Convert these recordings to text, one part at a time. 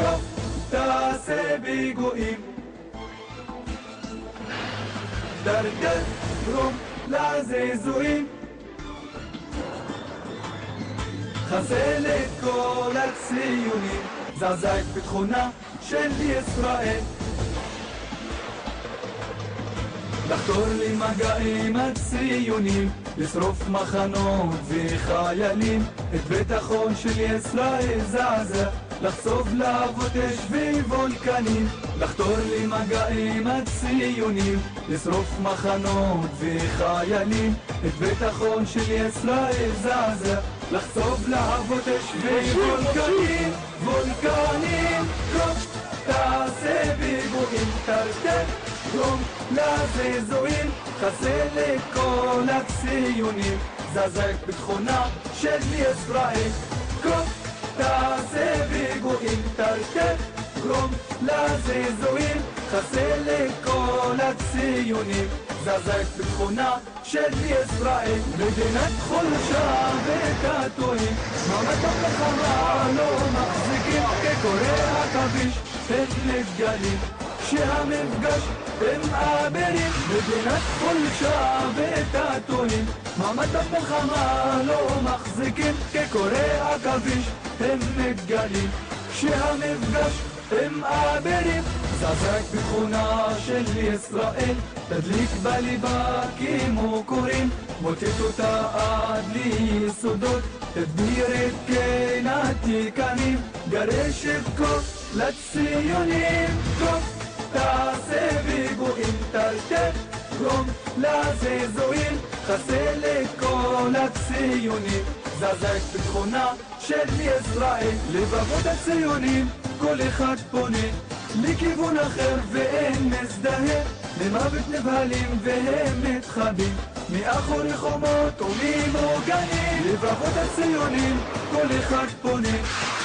קוף תעשה ביגועים, דרדר רום לזעזועים, חסל את כל הציונים, זעזע את ביטחונה של ישראל. לחתור למגעים הציונים, לשרוף מחנות וחיילים, את ביטחון של ישראל זעזע, לחשוף להבות אש ווולקנים. לחתור למגעים הציונים, לשרוף מחנות וחיילים, את ביטחון של ישראל זעזע, לחשוף להבות אש ווולקנים. וולקנים, קוף תעשה ביגועים, תרתק רום לזעזועים, חסל לכל הציונים, זעזע את ביטחונה של ישראל. קוף תעשה ביגועים, תרתק רום לזעזועים, חסל לכל הציונים, זעזע את ביטחונה של ישראל. מדינת חולשה וקטועים, מעמד המלחמה לא מחזיקים, כקורא עכביש את דגלים, שהמפגש הם עברים. מדינת חולשה ותעתועים, מעמד המלחמה לא מחזיקים, כקורא עכביש הם מתגלים, שהמפגש הם עברים. זעזע את ביטחונה של ישראל, תדליק בליבה כמו קוראים, מוטט אותה עד ליסודות, תדביר את כן התיקנים, גרש את כל לציונים. קוף תעשה ביגועים, תרתק רום לזעזועים, חסל את כל הציונים, זעזע את ביטחונה של ישראל. לבבות הציונים כל אחד פונה לכיוון אחר ואין מזדהה, למוות נבהלים והם מתחבאים מאחורי חומות וממוגנים. לבבות הציונים כל אחד פונה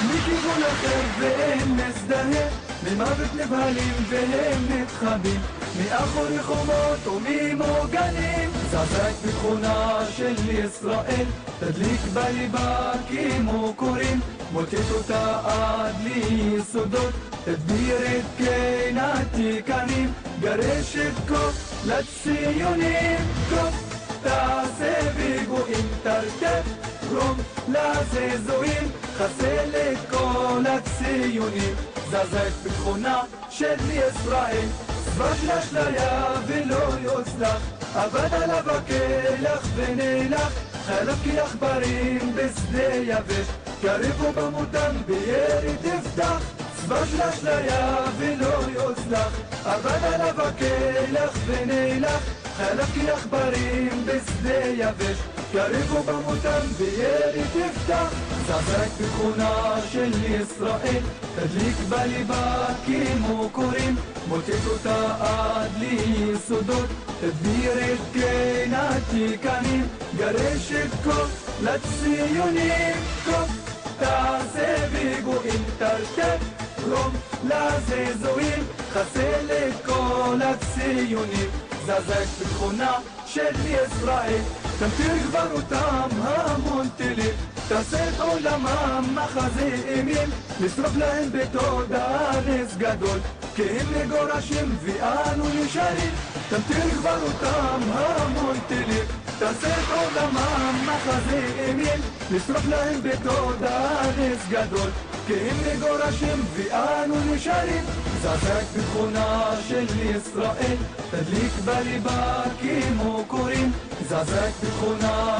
לכיוון אחר ואין מזדהה, למוות נבהלים והם מתחבאים מאחורי חומות וממוגנים. זעזע את ביטחונה של ישראל, תדליק בליבה כמו קוראים, מוטט אותה עד ליסודות, תדביר את כן התיקנים, גרש את כל לציונים. קוף תעשה ביגועים, תרתק רום לזעזועים, חסל את כל הציונים, זעזע את ביטחונה של ישראל. צבא של אשליה ולא יוצלח, אבד עליו הכלח ונלח, חלב כעכברים בשדה יבש, קרבו במותם בירי תפתח. צבא של אשליה ולא יוצלח, אבד עליו הכלח ונלח, חלב כעכברים בשדה יבש, קרבו במותם בירי תפתח. זעזע את ביטחונה של ישראל, תדליק בליבה כמו קוראים, מוטט אותה עד ליסודות, תדביר את כן התיקנים, גרש את כל לציונים. קוף תעשה ביגועים, תרתק רום לזעזועים, חסל את כל הציונים, זעזע את ביטחונה של ישראל. תמטיר גברותם המון טילים, תעשה את עולמם מחזה אימים, לשרוף להם בתודעה נס גדול, כי הם מגורשים ואנו נשארים. תמטיר גברותם המון טילים, תעשה את עולמם מחזה אימים, לשרוף להם בתודעה נס גדול, כי הם מגורשים ואנו נשארים. זעזע את ביטחונה של ישראל, תדליק בליבה כמו קוראים, זעזע את ביטחונה